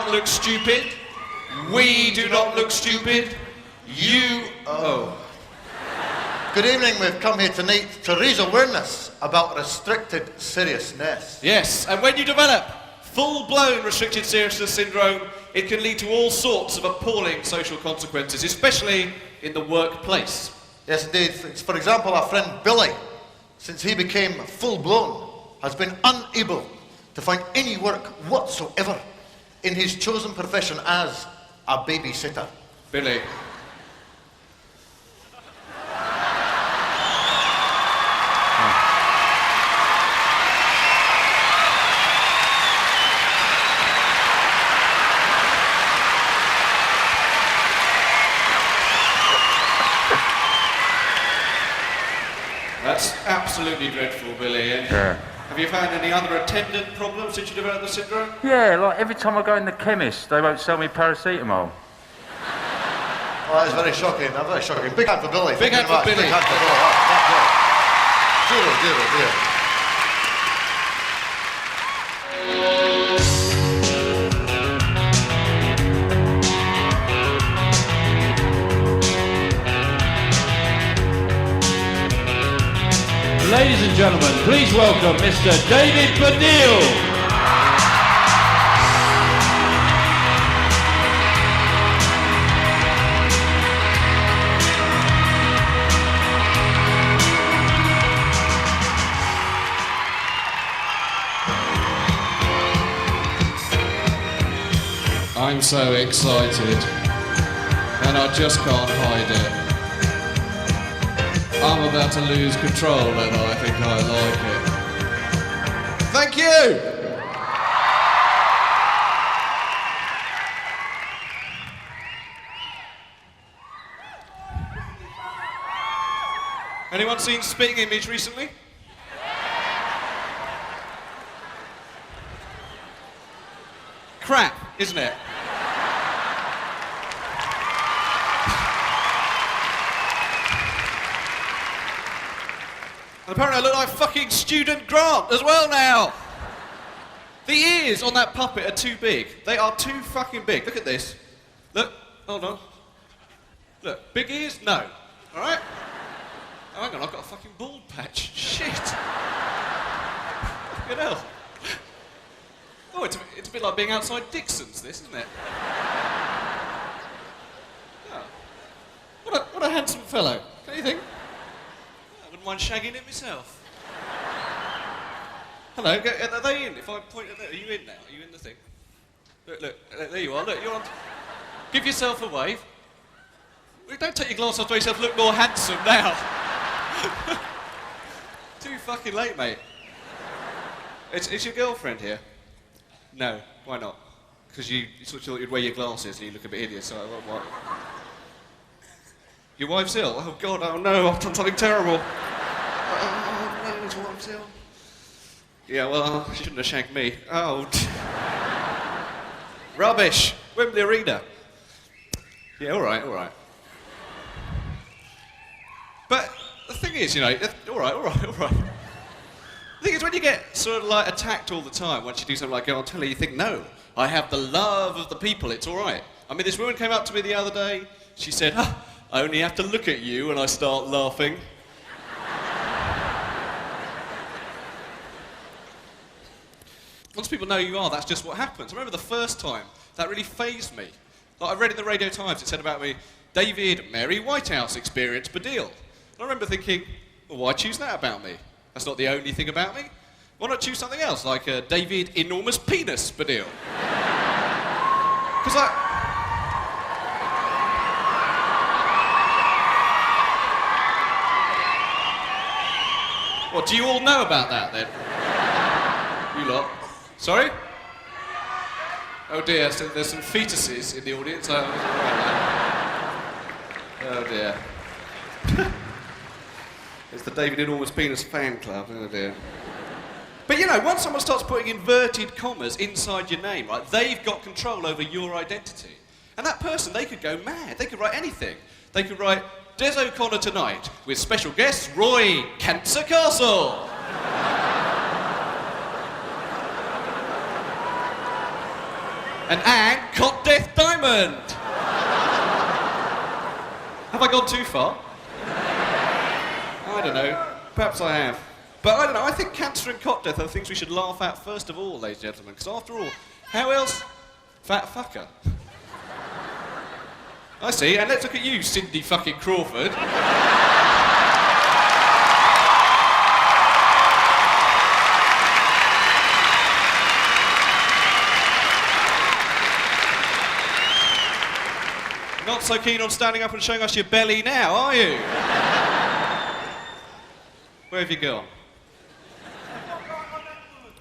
not look stupid. We do not look stupid. You... Oh. Good evening. We've come here tonight to raise awareness about restricted seriousness. Yes, and when you develop full-blown restricted seriousness syndrome, it can lead to all sorts of appalling social consequences, especially in the workplace. Yes, indeed. For example, our friend Billy, since he became full-blown, has been unable to find any work whatsoever in his chosen profession as a babysitter. Billy. That's absolutely dreadful, Billy. Yeah. Have you found any other attendant problems since you developed the syndrome? Yeah, like every time I go in the chemist, they won't sell me paracetamol. Oh, that is very shocking. That's very shocking. Big hand for Billy. Big hand for Billy. Big hand for Billy. Zero. Ladies and gentlemen, please welcome Mr. David Baddiel. I'm so excited, and I just can't hide it. I'm about to lose control, and I think I like it. Thank you! Anyone seen Spitting Image recently? Crap, isn't it? And apparently I look like fucking Student Grant as well now. The ears on that puppet are too big. They are too fucking big. Look at this. Look, hold on. Look, big ears? No. All right? Oh, hang on, I've got a fucking bald patch. Shit. Fucking hell. Oh, it's a bit like being outside Dixon's, this, isn't it? Oh. What a handsome fellow. Don't you think? I wouldn't mind shagging him myself. Hello, are they in? If I point at them, are you in now? Are you in the thing? Look, there you are. Look, you're on. Give yourself a wave. Well, don't take your glass off to yourself. Look more handsome now. Too fucking late, mate. Is your girlfriend here? No, why not? Because you sort of thought you'd wear your glasses and you look a bit hideous, so what? Your wife's ill? Oh God, oh no, I've done something terrible. Oh no, his wife's ill. Yeah, well, she shouldn't have shagged me. Oh. Rubbish. Wembley Arena. Yeah, all right. But the thing is, you know, all right. The thing is, when you get sort of like attacked all the time, once you do something like go on telly, you think, no, I have the love of the people, it's all right. I mean, this woman came up to me the other day, she said, I only have to look at you and I start laughing. Once people know who you are, that's just what happens. I remember the first time, that really fazed me. Like I read in the Radio Times, it said about me, David Mary Whitehouse Experience Baddiel. And I remember thinking, well, why choose that about me? That's not the only thing about me. Why not choose something else, like David Enormous Penis Baddiel? Because What, do you all know about that then? You lot. Sorry? Oh dear, so there's some fetuses in the audience. Oh dear. It's the David Enormous Penis fan club, oh dear. But you know, once someone starts putting inverted commas inside your name, right, they've got control over your identity. And that person, they could go mad. They could write anything. They could write, Des O'Connor tonight, with special guest Roy Cancer Castle. And Anne Cot Death Diamond. Have I gone too far? I don't know. Perhaps I have. But I don't know, I think cancer and cot death are the things we should laugh at first of all, ladies and gentlemen, because after all, how else? Fat fucker. I see, and let's look at you, Cindy fucking Crawford. Not so keen on standing up and showing us your belly now, are you? Where have you gone?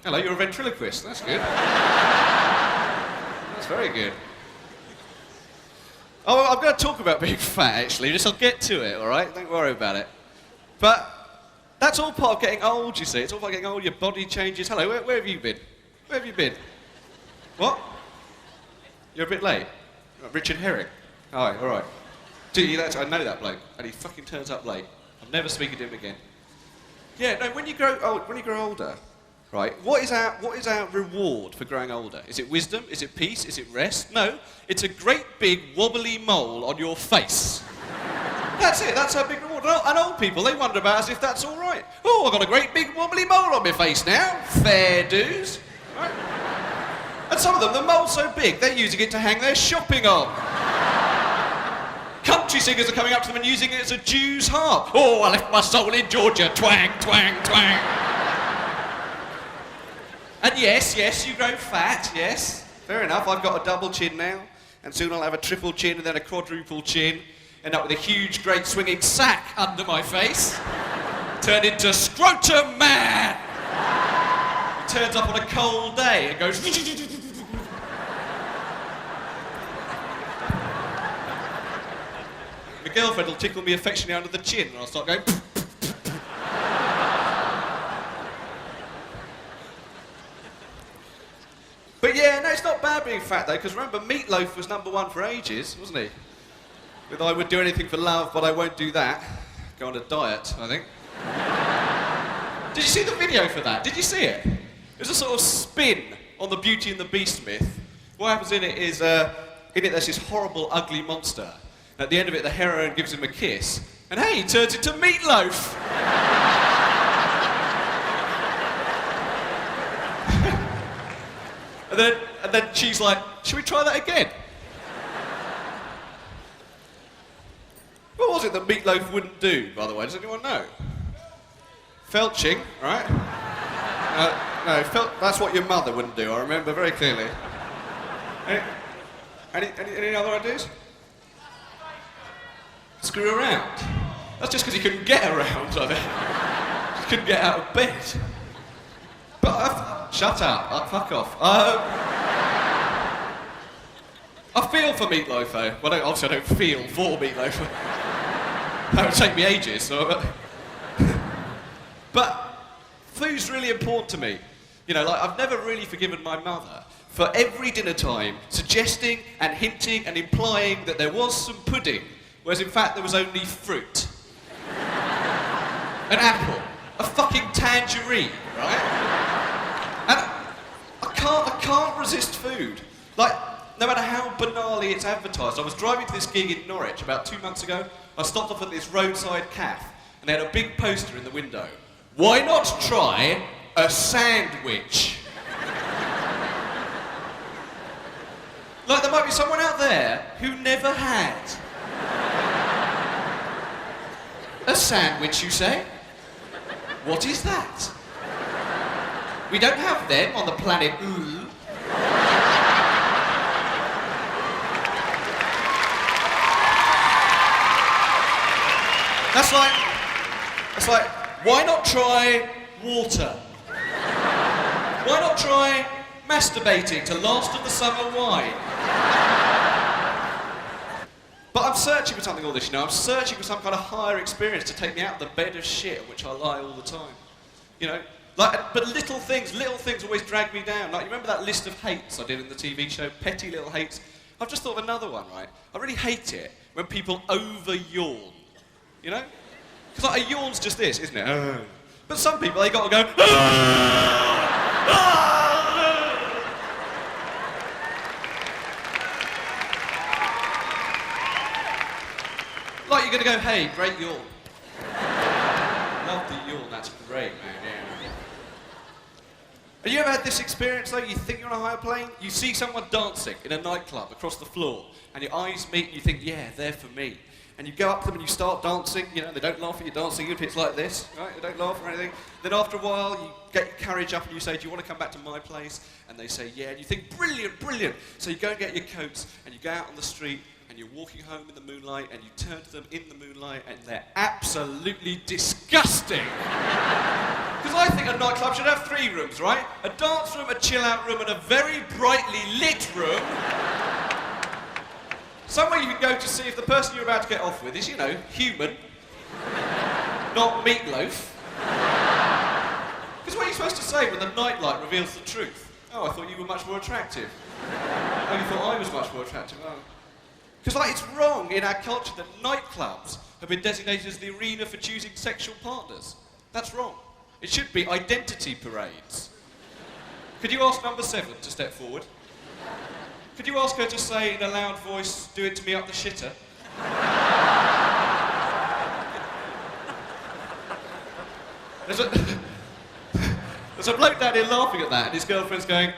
Hello, you're a ventriloquist. That's good. That's very good. Oh, I'm going to talk about being fat, actually. Just I'll get to it, all right? Don't worry about it. But that's all part of getting old, you see. It's all part of getting old. Your body changes. Hello, where have you been? Where have you been? What? You're a bit late. Richard Herring. Hi, all right. I know that bloke, and he fucking turns up late. I'm never speaking to him again. Yeah, no. When you grow older, right? What is our reward for growing older? Is it wisdom? Is it peace? Is it rest? No, it's a great big wobbly mole on your face. That's it. That's our big reward. And old people, they wonder about as if that's all right. Oh, I've got a great big wobbly mole on my face now. Fair dues. Right? And some of them, the mole's so big, they're using it to hang their shopping on. Country singers are coming up to them and using it as a Jew's harp. Oh, I left my soul in Georgia. Twang, twang, twang. And yes, you grow fat, yes. Fair enough, I've got a double chin now. And soon I'll have a triple chin and then a quadruple chin. End up with a huge, great swinging sack under my face. Turn into Scrotum Man. He turns up on a cold day and goes... My girlfriend will tickle me affectionately under the chin and I'll start going... But yeah, no, it's not bad being fat though, because remember, Meatloaf was #1 for ages, wasn't he? With I would do anything for love, but I won't do that. Go on a diet, I think. Did you see the video for that? Did you see it? It was a sort of spin on the Beauty and the Beast myth. What happens in it is, there's this horrible, ugly monster. At the end of it, the heroine gives him a kiss, and hey, he turns into Meatloaf! and then she's like, should we try that again? What was it that Meatloaf wouldn't do, by the way? Does anyone know? Felching, right? No, that's what your mother wouldn't do, I remember very clearly. Any other ideas? Screw around. That's just because he couldn't get around, I think. He couldn't get out of bed. But shut up, fuck off. I feel for Meatloaf though. Well, obviously I don't feel for Meatloaf. That would take me ages, so... But food's really important to me. You know, like, I've never really forgiven my mother for every dinner time suggesting and hinting and implying that there was some pudding, whereas in fact there was only fruit. An apple. A fucking tangerine, right? And I can't resist food. Like, no matter how banally it's advertised. I was driving to this gig in Norwich about 2 months ago. I stopped off at this roadside cafe, and they had a big poster in the window. Why not try a sandwich? Like there might be someone out there who never had. A sandwich, you say? What is that? We don't have them on the planet Ooh. That's like, why not try water? Why not try masturbating to Last of the Summer Wine? But I'm searching for something all this, you know. I'm searching for some kind of higher experience to take me out of the bed of shit on which I lie all the time. You know? Like, but little things always drag me down. Like, you remember that list of hates I did in the TV show? Petty little hates? I've just thought of another one, right? I really hate it when people over-yawn. You know? Because like, a yawn's just this, isn't it? But some people, they got to go... like you're going to go, hey, great yawn. Love the yawn, that's great, man, yeah. Have you ever had this experience, though? You think you're on a higher plane, you see someone dancing in a nightclub across the floor, and your eyes meet and you think, yeah, they're for me. And you go up to them and you start dancing, you know, they don't laugh at you dancing, if it's like this, right? They don't laugh or anything. Then after a while, you get your courage up and you say, do you want to come back to my place? And they say, yeah. And you think, brilliant, brilliant. So you go and get your coats and you go out on the street and you're walking home in the moonlight and you turn to them in the moonlight and they're absolutely disgusting. Because I think a nightclub should have 3 rooms, right? A dance room, a chill-out room, and a very brightly lit room. Somewhere you can go to see if the person you're about to get off with is, you know, human, not meatloaf. Because what are you supposed to say when the nightlight reveals the truth? Oh, I thought you were much more attractive. Oh, you thought I was much more attractive. Oh. Because, like, it's wrong in our culture that nightclubs have been designated as the arena for choosing sexual partners. That's wrong. It should be identity parades. Could you ask number 7 to step forward? Could you ask her to say in a loud voice, do it to me up the shitter? There's a bloke down here laughing at that and his girlfriend's going...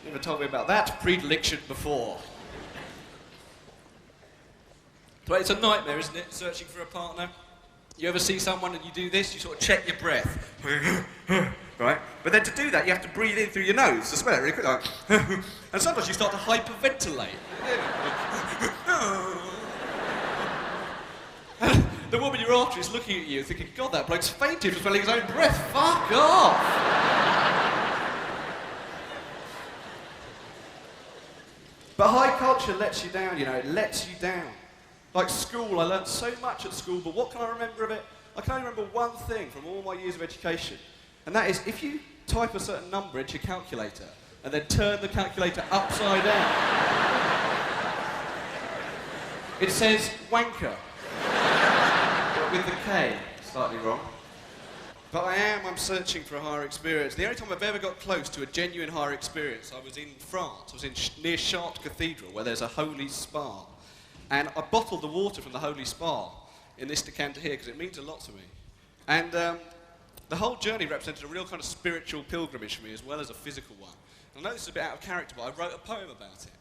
Never told me about that predilection before. But it's a nightmare, isn't it, searching for a partner? You ever see someone and you do this, you sort of check your breath, right? But then to do that, you have to breathe in through your nose, to smell it really quick, like, and sometimes you start to hyperventilate. And the woman you're after is looking at you thinking, God, that bloke's fainted from smelling his own breath, fuck off! But high culture lets you down, you know, it lets you down. Like school, I learned so much at school, but what can I remember of it? I can only remember one thing from all my years of education, and that is if you type a certain number into your calculator and then turn the calculator upside down, it says wanker, but with the K, slightly wrong. But I'm searching for a higher experience. The only time I've ever got close to a genuine higher experience, I was in France. I was near Chartres Cathedral, where there's a holy spa. And I bottled the water from the holy spa in this decanter here because it means a lot to me. And the whole journey represented a real kind of spiritual pilgrimage for me as well as a physical one. And I know this is a bit out of character, but I wrote a poem about it.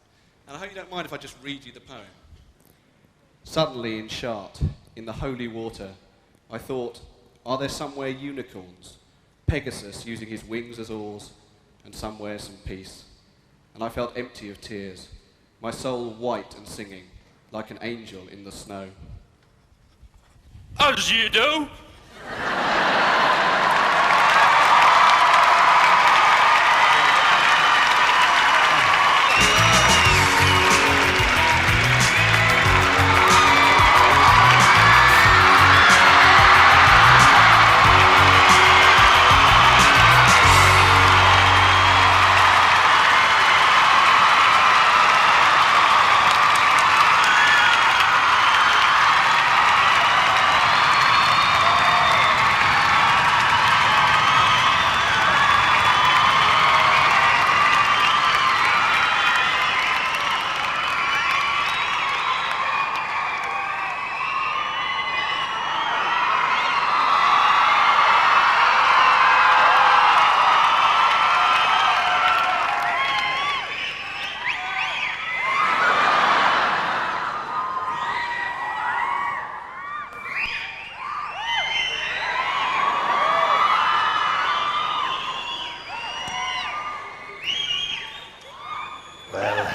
And I hope you don't mind if I just read you the poem. Suddenly in Chartres, in the holy water, I thought, are there somewhere unicorns? Pegasus using his wings as oars, and somewhere some peace. And I felt empty of tears, my soul white and singing, like an angel in the snow. As you do.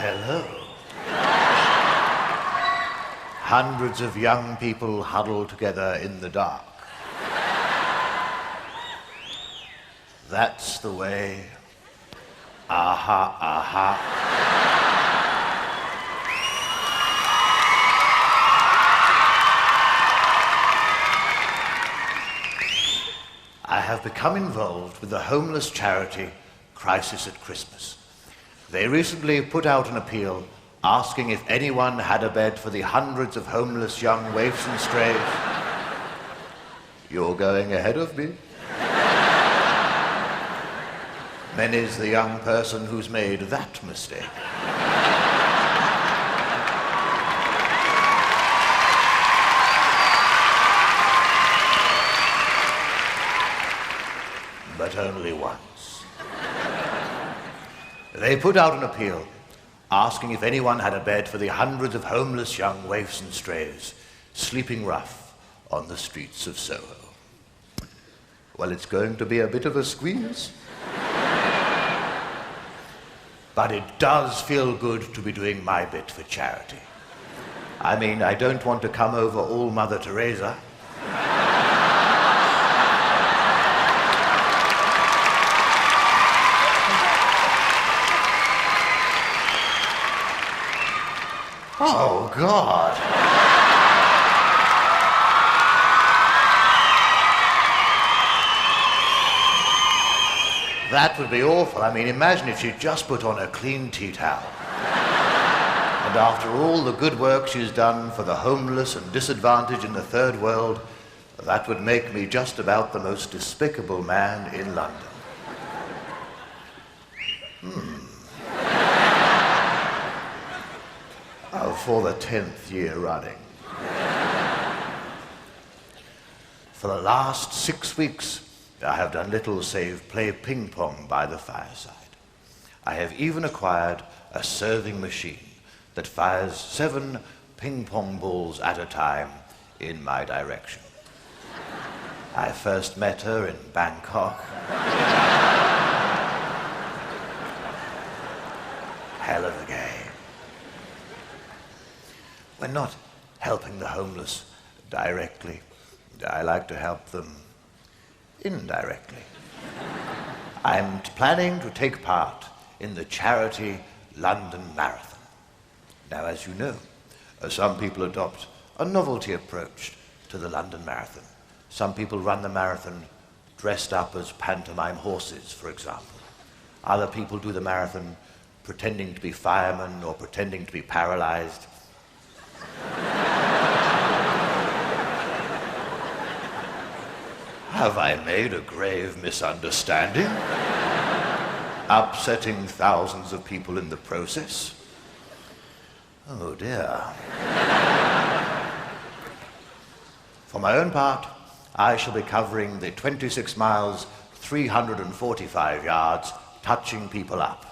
Hello. Hundreds of young people huddled together in the dark. That's the way. Aha, aha. I have become involved with the homeless charity Crisis at Christmas. They recently put out an appeal asking if anyone had a bed for the hundreds of homeless young waifs and strays. You're going ahead of me. Many's the young person who's made that mistake. But only once. They put out an appeal asking if anyone had a bed for the hundreds of homeless young waifs and strays sleeping rough on the streets of Soho. Well, it's going to be a bit of a squeeze. But it does feel good to be doing my bit for charity. I mean, I don't want to come over all Mother Teresa. Oh, God. That would be awful. I mean, imagine if she'd just put on a clean tea towel. And after all the good work she's done for the homeless and disadvantaged in the third world, that would make me just about the most despicable man in London. Oh, for the 10th year running. For the last 6 weeks, I have done little save play ping pong by the fireside. I have even acquired a serving machine that fires 7 ping pong balls at a time in my direction. I first met her in Bangkok. Hell of a game. We're not helping the homeless directly. I like to help them indirectly. I'm planning to take part in the charity London Marathon. Now, as you know, some people adopt a novelty approach to the London Marathon. Some people run the marathon dressed up as pantomime horses, for example. Other people do the marathon pretending to be firemen or pretending to be paralyzed. Have I made a grave misunderstanding? Upsetting thousands of people in the process? Oh dear. For my own part, I shall be covering the 26 miles, 345 yards, touching people up.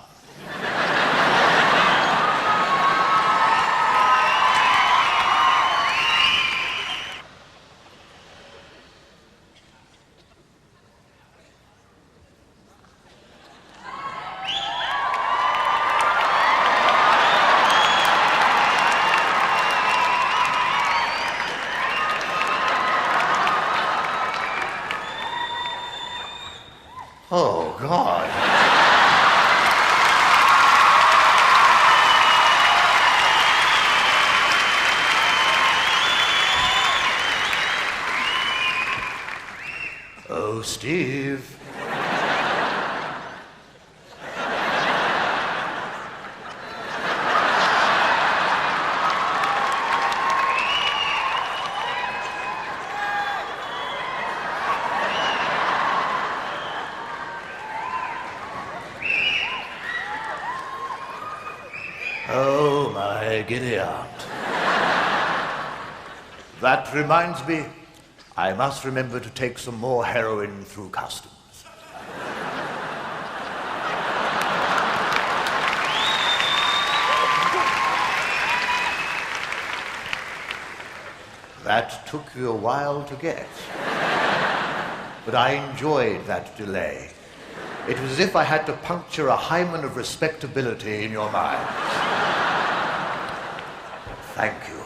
Oh, God. Oh, Steve. Oh, my giddy aunt. That reminds me, I must remember to take some more heroin through customs. That took you a while to get. But I enjoyed that delay. It was as if I had to puncture a hymen of respectability in your mind. Thank you.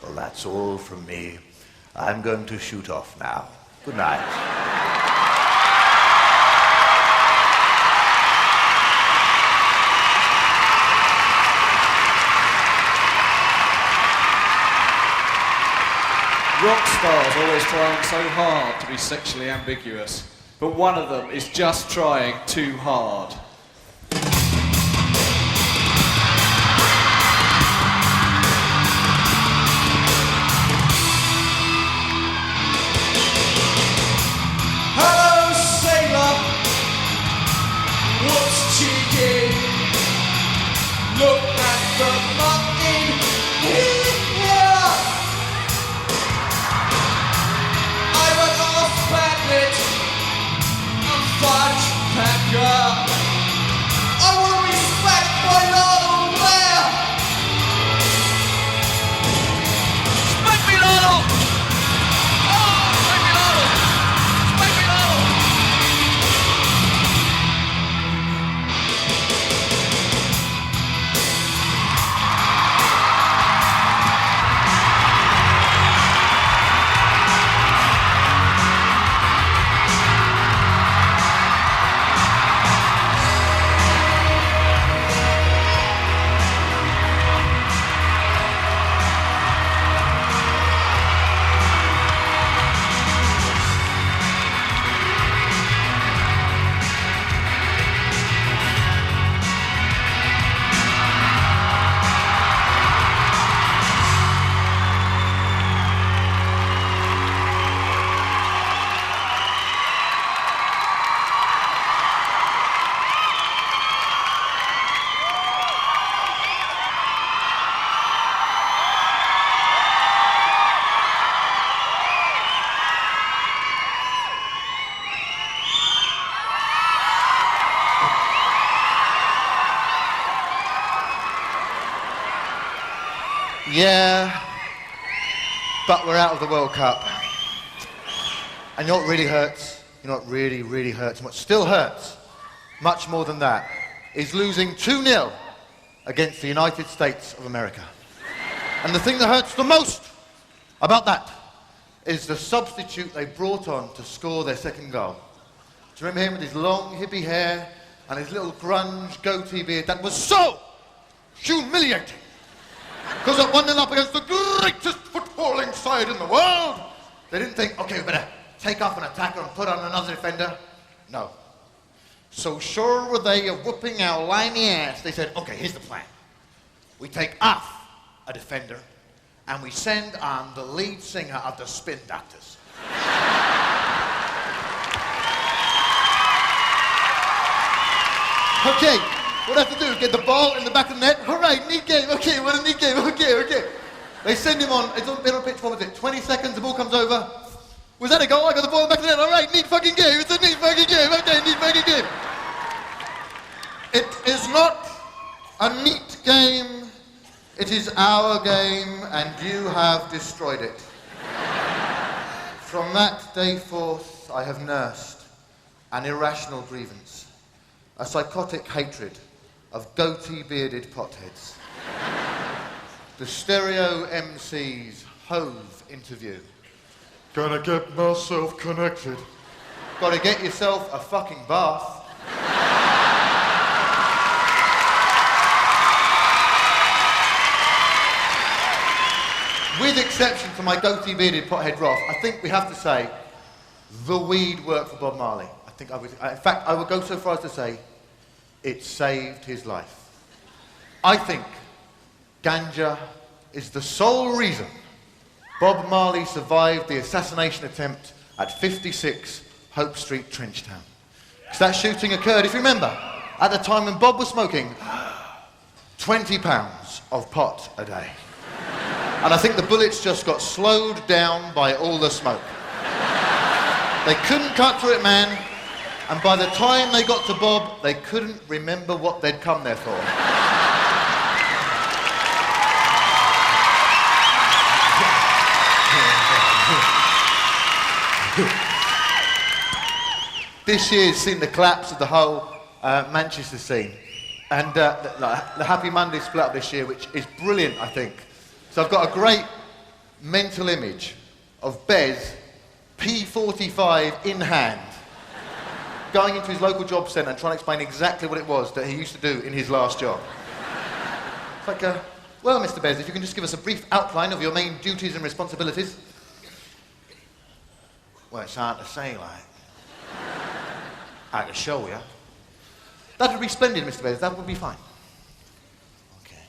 Well, that's all from me. I'm going to shoot off now. Good night. Rock stars always trying so hard to be sexually ambiguous, but one of them is just trying too hard. Yeah, but we're out of the World Cup. And you know what really hurts? You know what really, really hurts? And what still hurts, much more than that, is losing 2-0 against the United States of America. And the thing that hurts the most about that is the substitute they brought on to score their second goal. Do you remember him with his long hippie hair and his little grunge goatee beard? That was so humiliating. Because at 1-0 up against the greatest footballing side in the world, they didn't think, okay, we better take off an attacker and put on another defender. No. So sure were they of whooping our limey ass, they said, okay, here's the plan. We take off a defender and we send on the lead singer of the Spin Doctors. Okay, what I have to do is get the ball in the back of the net. All right, neat game. Okay, what a neat game. Okay. They send him on. It's on middle pitch. What was it? 20 seconds. The ball comes over. Was that a goal? I got the ball in the back of the net. All right, neat fucking game. It's a neat fucking game. Okay, neat fucking game. It is not a neat game. It is our game, and you have destroyed it. From that day forth, I have nursed an irrational grievance, a psychotic hatred of goatee-bearded potheads. The stereo MC's Hove interview. Gotta get myself connected. Gotta get yourself a fucking bath. With exception to my goatee-bearded pothead Roth, I think we have to say the weed worked for Bob Marley. In fact, I would go so far as to say it saved his life. I think ganja is the sole reason Bob Marley survived the assassination attempt at 56 Hope Street, Trenchtown. Because that shooting occurred, if you remember, at the time when Bob was smoking 20 pounds of pot a day. And I think the bullets just got slowed down by all the smoke. They couldn't cut through it, man. And by the time they got to Bob, they couldn't remember what they'd come there for. This year's seen the collapse of the whole Manchester scene. And the Happy Monday split up this year, which is brilliant, I think. So I've got a great mental image of Bez, P45 in hand, going into his local job centre and trying to explain exactly what it was that he used to do in his last job. It's like, well, Mr. Bez, if you can just give us a brief outline of your main duties and responsibilities. Well, it's hard to say, like. I can show you. That would be splendid, Mr. Bez. That would be fine. Okay.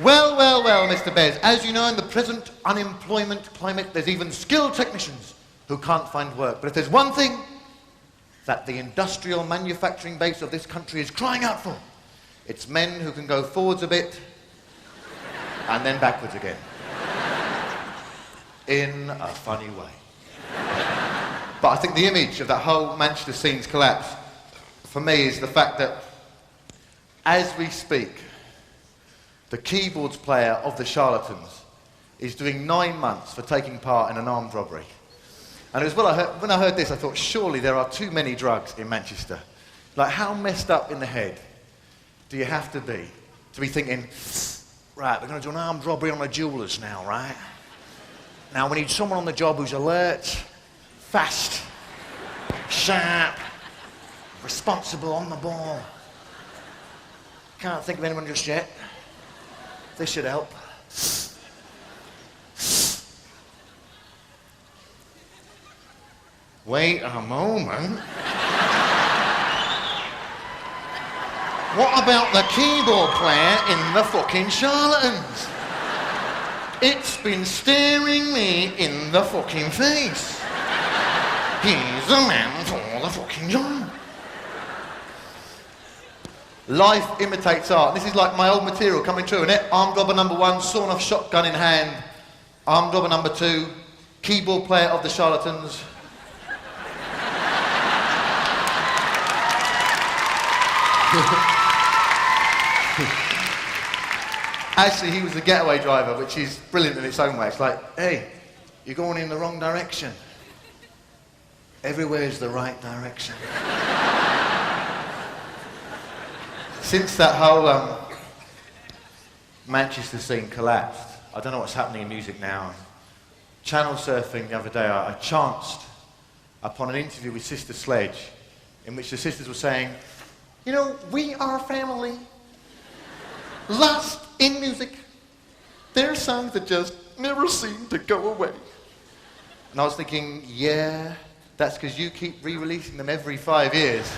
Well, Mr. Bez, as you know, in the present unemployment climate, there's even skilled technicians who can't find work. But if there's one thing that the industrial manufacturing base of this country is crying out for, it's men who can go forwards a bit and then backwards again. In a funny way. But I think the image of that whole Manchester scene's collapse, for me, is the fact that as we speak, the keyboards player of the Charlatans is doing 9 months for taking part in an armed robbery. And it was when I heard this, I thought, surely there are too many drugs in Manchester. Like, how messed up in the head do you have to be thinking, right, we're going to do an armed robbery on a jeweller's now, right? Now we need someone on the job who's alert, fast, sharp, responsible, on the ball. Can't think of anyone just yet. This should help. Wait a moment. What about the keyboard player in the fucking Charlatans? It's been staring me in the fucking face. He's the man for the fucking job. Life imitates art. This is like my old material coming true, isn't it? Armed robber number 1, sawn off shotgun in hand. Armed robber number 2, keyboard player of the Charlatans. Actually, he was a getaway driver, which is brilliant in its own way. It's like, hey, you're going in the wrong direction. Everywhere's the right direction. Since that whole Manchester scene collapsed, I don't know what's happening in music now. Channel surfing the other day, I chanced upon an interview with Sister Sledge, in which the sisters were saying, you know, we are family, lost in music. There are songs that just never seem to go away. And I was thinking, yeah, that's because you keep re-releasing them every 5 years.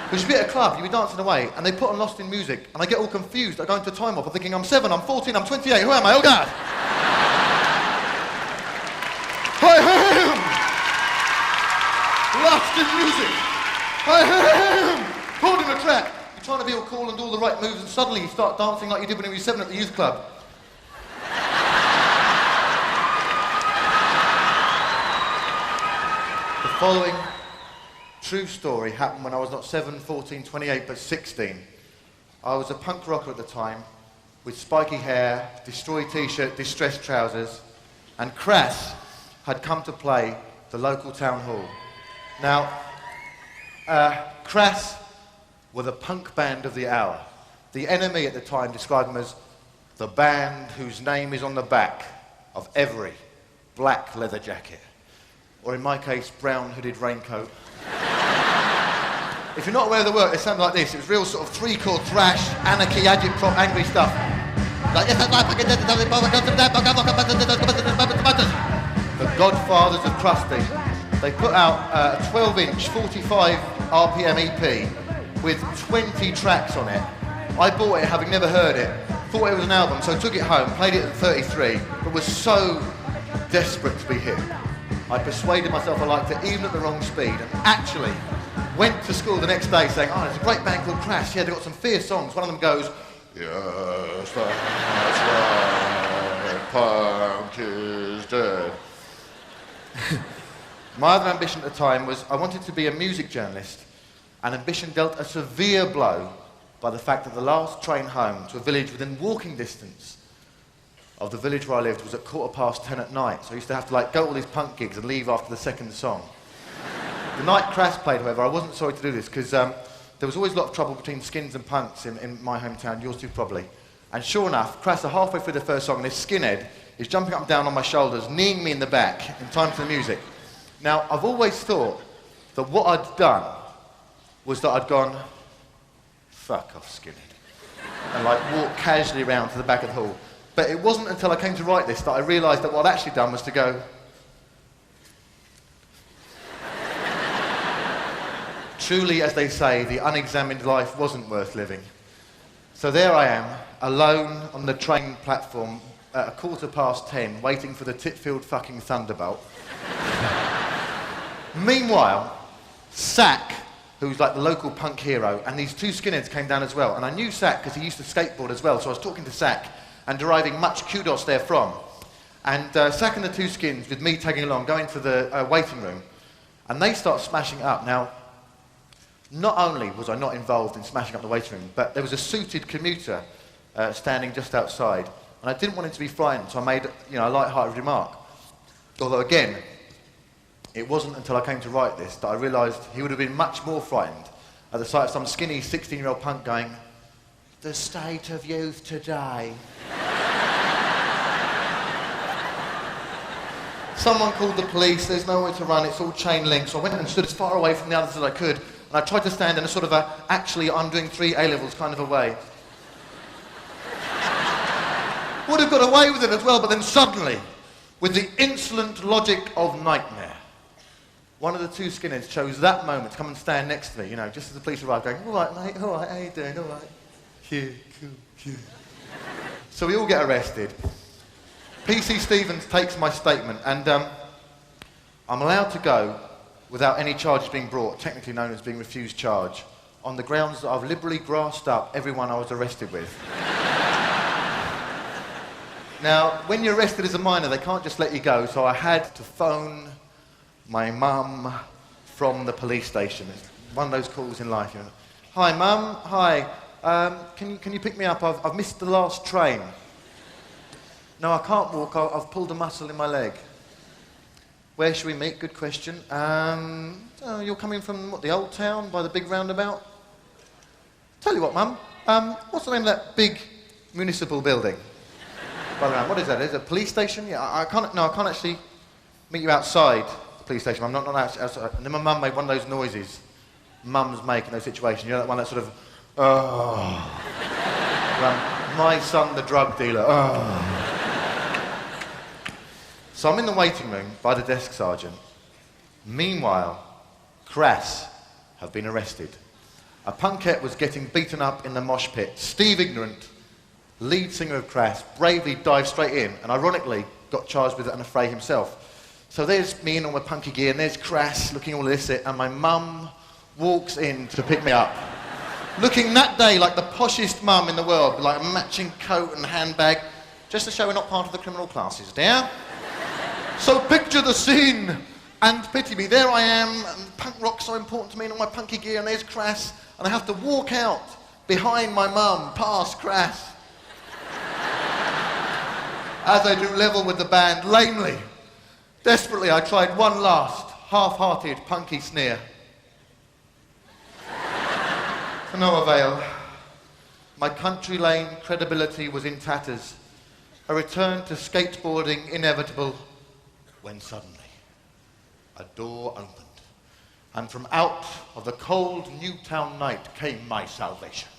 Because you'd be at a club, you'd be dancing away, and they put on Lost in Music, and I get all confused. I go into time off, I'm thinking, I'm 7, I'm 14, I'm 28, who am I? Oh God! I am lost in music. I am holding a track. You're trying to be all cool and do all the right moves, and suddenly you start dancing like you did when you were 7 at the youth club. The following true story happened when I was not 7, 14, 28, but 16. I was a punk rocker at the time, with spiky hair, destroyed t-shirt, distressed trousers, and Crass had come to play the local town hall. Now, Crass were the punk band of the hour. The Enemy at the time described them as the band whose name is on the back of every black leather jacket, or in my case, brown hooded raincoat. If you're not aware of the work, it sounded like this. It was real sort of 3-chord thrash, anarchy, agitprop, angry stuff. Like, yes, the Godfathers of Krusty. They put out a 12-inch, 45 RPM EP with 20 tracks on it. I bought it having never heard it, thought it was an album, so I took it home, played it at 33, but was so desperate to be hit. I persuaded myself I liked it even at the wrong speed, and actually went to school the next day saying, oh, there's a great band called Crash. Yeah, they've got some fierce songs. One of them goes, yes, that's right, punk is dead. My other ambition at the time was I wanted to be a music journalist, an ambition dealt a severe blow by the fact that the last train home to a village within walking distance of the village where I lived was at 10:15 at night. So I used to have to go to all these punk gigs and leave after the second song. The night Crass played, however, I wasn't sorry to do this because there was always a lot of trouble between skins and punks in my hometown, yours too probably. And sure enough, Crass are halfway through the first song and this skinhead is jumping up and down on my shoulders, kneeing me in the back in time to the music. Now, I've always thought that what I'd done was that I'd gone, fuck off, skinhead, and walked casually around to the back of the hall. But it wasn't until I came to write this that I realised that what I'd actually done was to go, truly, as they say, the unexamined life wasn't worth living. So there I am, alone on the train platform at 10:15, waiting for the Titfield fucking Thunderbolt. Meanwhile, Sack, who's the local punk hero, and these two skinheads came down as well. And I knew Sack because he used to skateboard as well, so I was talking to Sack and deriving much kudos therefrom. And Sack and the two skins, with me tagging along, go into the waiting room, and they start smashing it up. Now, not only was I not involved in smashing up the waiting room, but there was a suited commuter standing just outside, and I didn't want him to be frightened, so I made a light-hearted remark. Although again, it wasn't until I came to write this that I realised he would have been much more frightened at the sight of some skinny 16-year-old punk going, "The state of youth today." Someone called the police, there's nowhere to run, it's all chain linked, so I went and stood as far away from the others as I could, and I tried to stand in a sort of actually I'm doing 3 A-levels kind of a way. Would have got away with it as well, but then suddenly, with the insolent logic of nightmare, one of the two skinheads chose that moment to come and stand next to me, just as the police arrived, going, "All right, mate, all right, how you doing, all right?" "Yeah, cool, yeah." So we all get arrested. PC Stevens takes my statement, and I'm allowed to go without any charges being brought, technically known as being refused charge, on the grounds that I've liberally grassed up everyone I was arrested with. Now, when you're arrested as a minor, they can't just let you go, so I had to phone my mum from the police station. It's one of those calls in life, Hi, Mum. Hi. Can you pick me up? I've missed the last train. No, I can't walk. I've pulled a muscle in my leg. Where should we meet? Good question. You're coming from, what, the old town by the big roundabout? Tell you what, Mum. What's the name of that big municipal building? By the round. What is that? Is it a police station? Yeah, I can't actually meet you outside the police station. I'm not outside. And then my mum made one of those noises mums make in those situations. You know, that one that sort of, oh. My son, the drug dealer, oh. So I'm in the waiting room by the desk sergeant. Meanwhile, Crass have been arrested. A punkette was getting beaten up in the mosh pit. Steve Ignorant, lead singer of Crass, bravely dived straight in and ironically got charged with an affray himself. So there's me in all my punky gear and there's Crass looking all illicit and my mum walks in to pick me up. Looking that day like the poshest mum in the world, with like a matching coat and handbag, just to show we're not part of the criminal classes, dear. So picture the scene and pity me. There I am, and punk rock's so important to me, and all my punky gear, and there's Crass, and I have to walk out behind my mum, past Crass. As I do level with the band, lamely, desperately, I tried one last, half-hearted, punky sneer. To no avail. My country lane credibility was in tatters. A return to skateboarding inevitable, when suddenly a door opened, and from out of the cold Newtown night came my salvation.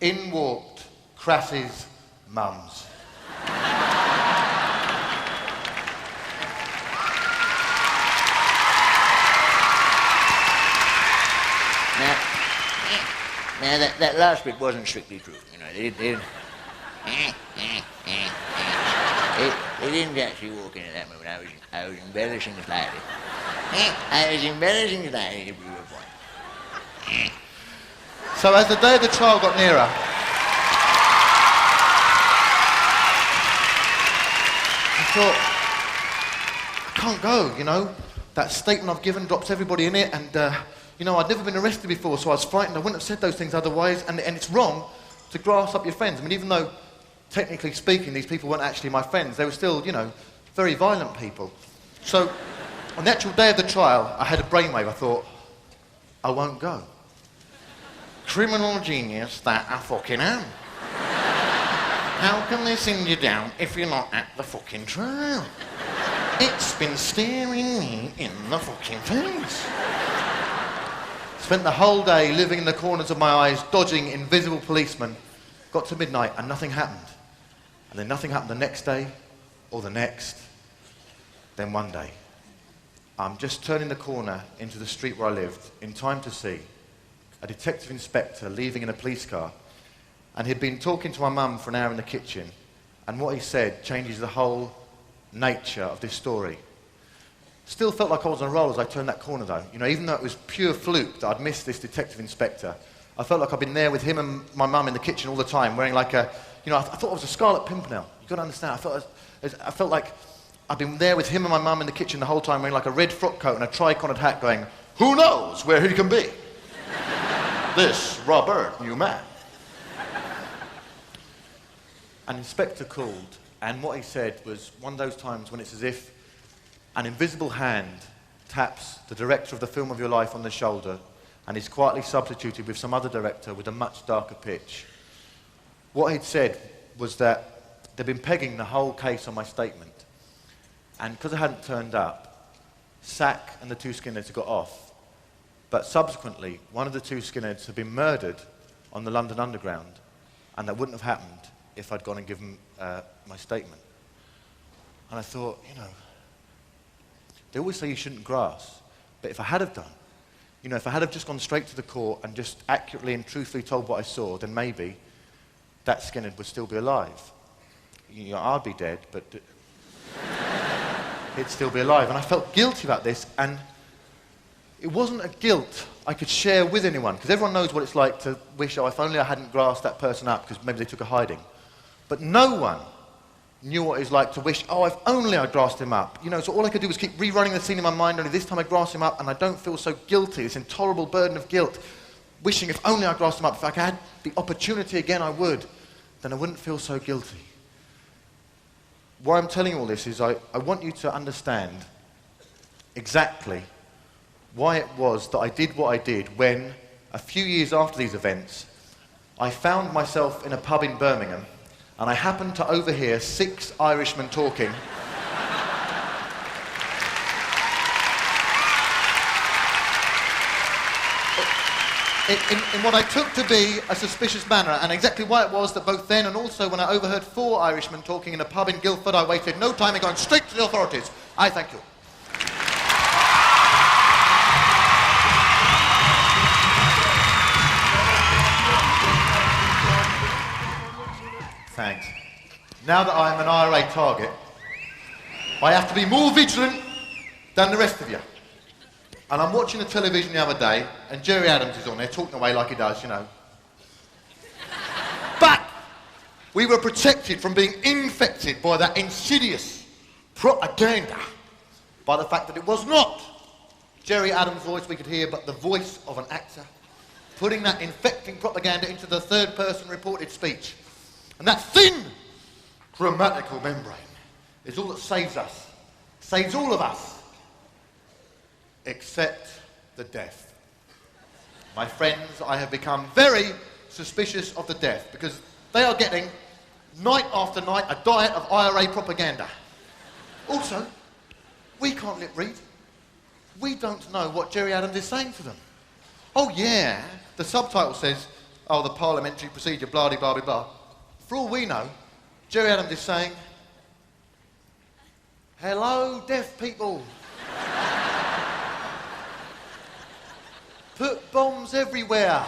In walked Crass's mums. Now that last bit wasn't strictly true, you know. They didn't actually walk into that moment. I was embellishing slightly. I was embellishing slightly to prove a point. So as the day of the trial got nearer, I thought, I can't go, you know. That statement I've given drops everybody in it, and you know, I'd never been arrested before, so I was frightened. I wouldn't have said those things otherwise, and it's wrong to grass up your friends. I mean, even though, technically speaking, these people weren't actually my friends, they were still, you know, very violent people. So, on the actual day of the trial, I had a brainwave. I thought, I won't go. Criminal genius that I fucking am. How can they send you down if you're not at the fucking trial? It's been staring me in the fucking face. Spent the whole day living in the corners of my eyes, dodging invisible policemen. Got to midnight and nothing happened. And then nothing happened the next day, or the next. Then one day, I'm just turning the corner into the street where I lived, in time to see a detective inspector leaving in a police car. And he'd been talking to my mum for an hour in the kitchen, and what he said changes the whole nature of this story. Still felt like I was on a roll as I turned that corner though. You know, even though it was pure fluke that I'd missed this detective inspector, I felt like I'd been there with him and my mum in the kitchen all the time, wearing like a, you know, I thought I was a Scarlet Pimpernel. You've got to understand, I felt like I'd been there with him and my mum in the kitchen the whole time, wearing like a red frock coat and a tri-cornered hat going, who knows where he can be? This Robert Newman. An inspector called, and what he said was one of those times when it's as if an invisible hand taps the director of the film of your life on the shoulder and is quietly substituted with some other director with a much darker pitch. What he'd said was that they'd been pegging the whole case on my statement, and because I hadn't turned up, Sack and the two skinheads had got off, but subsequently one of the two skinheads had been murdered on the London Underground, and that wouldn't have happened if I'd gone and given my statement. And I thought, you know, they always say you shouldn't grass, but if I had have done, you know, if I had have just gone straight to the court and just accurately and truthfully told what I saw, then maybe that skinhead would still be alive. You know, I'd be dead, but he'd still be alive. And I felt guilty about this, and it wasn't a guilt I could share with anyone, because everyone knows what it's like to wish, oh, if only I hadn't grassed that person up, because maybe they took a hiding. But no one knew what it was like to wish, oh, if only I grassed him up. You know, so all I could do was keep rerunning the scene in my mind, only this time I grassed him up and I don't feel so guilty, this intolerable burden of guilt. wishing if only I grasped them up, if I had the opportunity again, I would, then I wouldn't feel so guilty. Why I'm telling you all this is I want you to understand exactly why it was that I did what I did when, a few years after these events, I found myself in a pub in Birmingham and I happened to overhear 6 Irishmen talking. In what I took to be a suspicious manner, and exactly why it was that both then and also when I overheard 4 Irishmen talking in a pub in Guildford, I wasted no time in going straight to the authorities. I thank you. Thanks. Now that I'm an IRA target, I have to be more vigilant than the rest of you. And I'm watching the television the other day, and Jerry Adams is on there talking away like he does, you know. But we were protected from being infected by that insidious propaganda by the fact that it was not Jerry Adams' voice we could hear, but the voice of an actor putting that infecting propaganda into the third-person reported speech. And that thin grammatical membrane is all that saves us, saves all of us, except the deaf. My friends, I have become very suspicious of the deaf because they are getting, night after night, a diet of IRA propaganda. Also, we can't lip read. We don't know what Jerry Adams is saying to them. Oh yeah, the subtitle says, oh, the parliamentary procedure, blah, blah, blah, blah. For all we know, Jerry Adams is saying, hello, deaf people. Put bombs everywhere.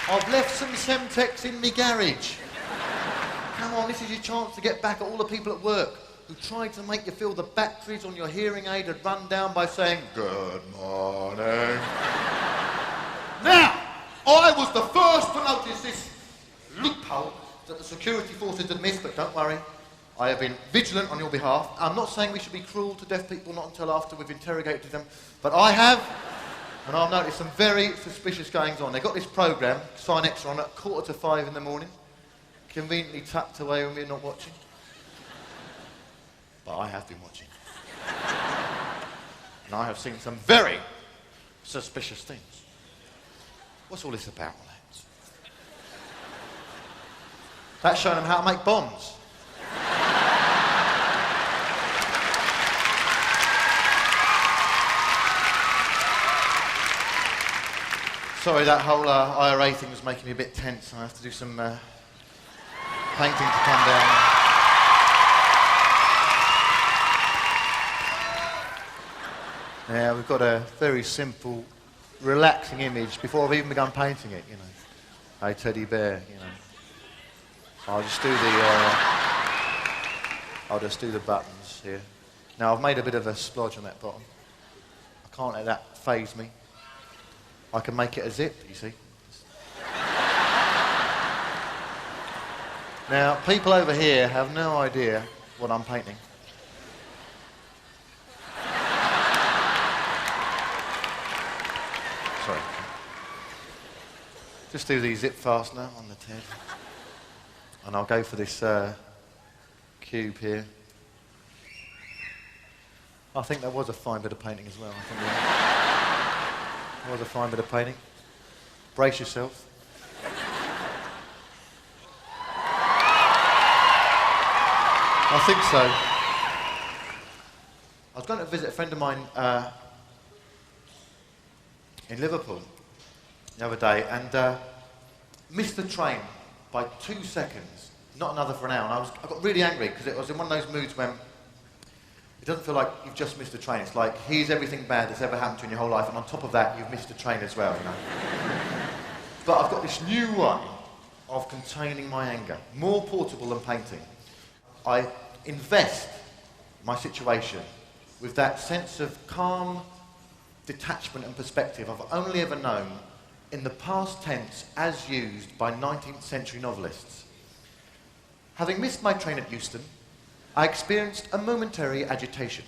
I've left some Semtex in me garage. Come on, this is your chance to get back at all the people at work who tried to make you feel the batteries on your hearing aid had run down by saying, good morning. Now, I was the first to notice this loophole that the security forces had missed, but don't worry, I have been vigilant on your behalf. I'm not saying we should be cruel to deaf people, not until after we've interrogated them, but I have, and I've noticed some very suspicious goings on. They've got this programme, Sign Extra, on at 4:45 in the morning, conveniently tucked away when we're not watching. But I have been watching. And I have seen some very suspicious things. What's all this about, lads? That's showing them how to make bombs. Sorry, that whole IRA thing was making me a bit tense. I have to do some painting to come down. Yeah, we've got a very simple, relaxing image before I've even begun painting it, you know. A teddy bear, you know. I'll just do the buttons here. Now, I've made a bit of a splodge on that bottom. I can't let that faze me. I can make it a zip, you see. Now, people over here have no idea what I'm painting. Sorry. Just do the zip fastener on the TED. And I'll go for this cube here. I think that was a fine bit of painting as well. I think that was a fine bit of painting. Brace yourself. I think so. I was going to visit a friend of mine in Liverpool the other day and missed the train by 2 seconds, not another for an hour. And I got really angry because it was in one of those moods when it doesn't feel like you've just missed a train. It's like, here's everything bad that's ever happened to you in your whole life, and on top of that, you've missed a train as well, you know. But I've got this new one of containing my anger, more portable than painting. I invest my situation with that sense of calm detachment and perspective I've only ever known in the past tense as used by 19th century novelists. Having missed my train at Euston, I experienced a momentary agitation,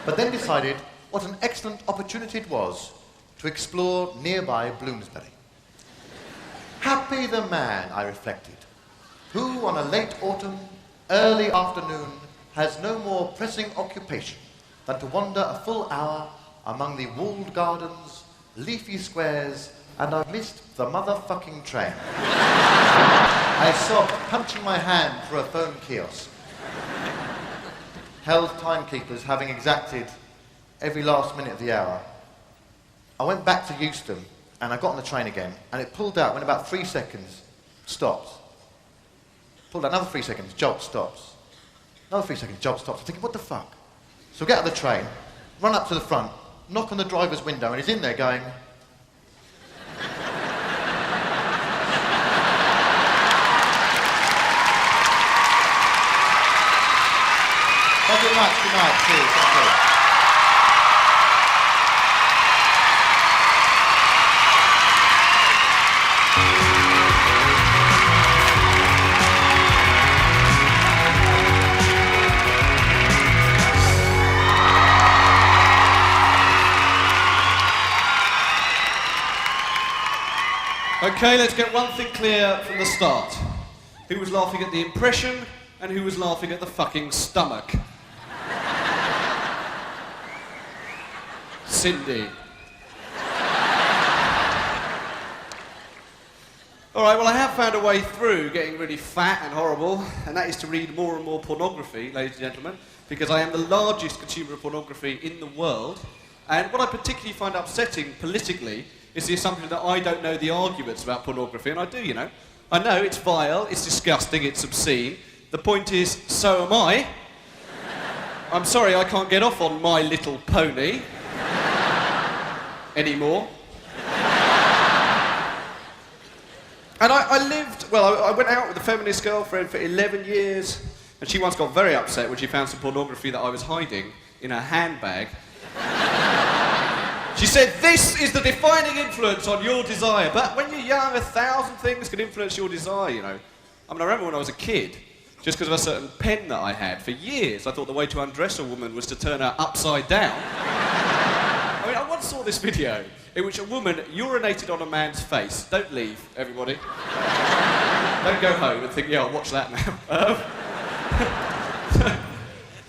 but then decided what an excellent opportunity it was to explore nearby Bloomsbury. Happy the man, I reflected, who on a late autumn, early afternoon, has no more pressing occupation than to wander a full hour among the walled gardens, leafy squares, and I've missed the motherfucking train. I sobbed, punching my hand for a phone kiosk. Hell's timekeepers having exacted every last minute of the hour. I went back to Euston, and I got on the train again, and it pulled out, went about 3 seconds, stops. Pulled out another 3 seconds, jolt, stops. Another 3 seconds, jolt, stops. I'm thinking, what the fuck? So I get out of the train, run up to the front, knock on the driver's window, and he's in there going... Thank you very much. Good night. Cheers. Thank you. Okay, let's get one thing clear from the start. Who was laughing at the impression and who was laughing at the fucking stomach? Cindy. Alright, well I have found a way through getting really fat and horrible, and that is to read more and more pornography, ladies and gentlemen, because I am the largest consumer of pornography in the world, and what I particularly find upsetting politically is the assumption that I don't know the arguments about pornography, and I do, you know. I know it's vile, it's disgusting, it's obscene. The point is, so am I. I'm sorry I can't get off on My Little Pony anymore. And I went out with a feminist girlfriend for 11 years, and she once got very upset when she found some pornography that I was hiding in her handbag. She said, this is the defining influence on your desire. But when you're young, 1,000 things can influence your desire, you know. I mean, I remember when I was a kid, just because of a certain pen that I had, for years, I thought the way to undress a woman was to turn her upside down. I mean, I once saw this video in which a woman urinated on a man's face. Don't leave, everybody. Don't go home and think, yeah, I'll watch that now.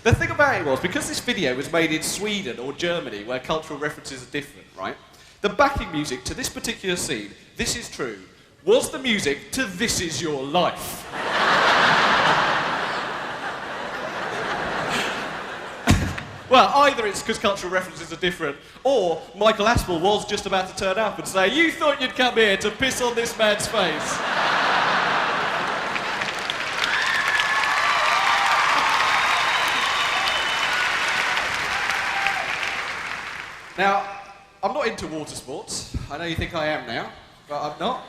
The thing about it was, because this video was made in Sweden or Germany, where cultural references are different, right? The backing music to this particular scene, This Is True, was the music to This Is Your Life. Well, either it's because cultural references are different, or Michael Aspel was just about to turn up and say, you thought you'd come here to piss on this man's face. Now, I'm not into water sports. I know you think I am now, but I'm not.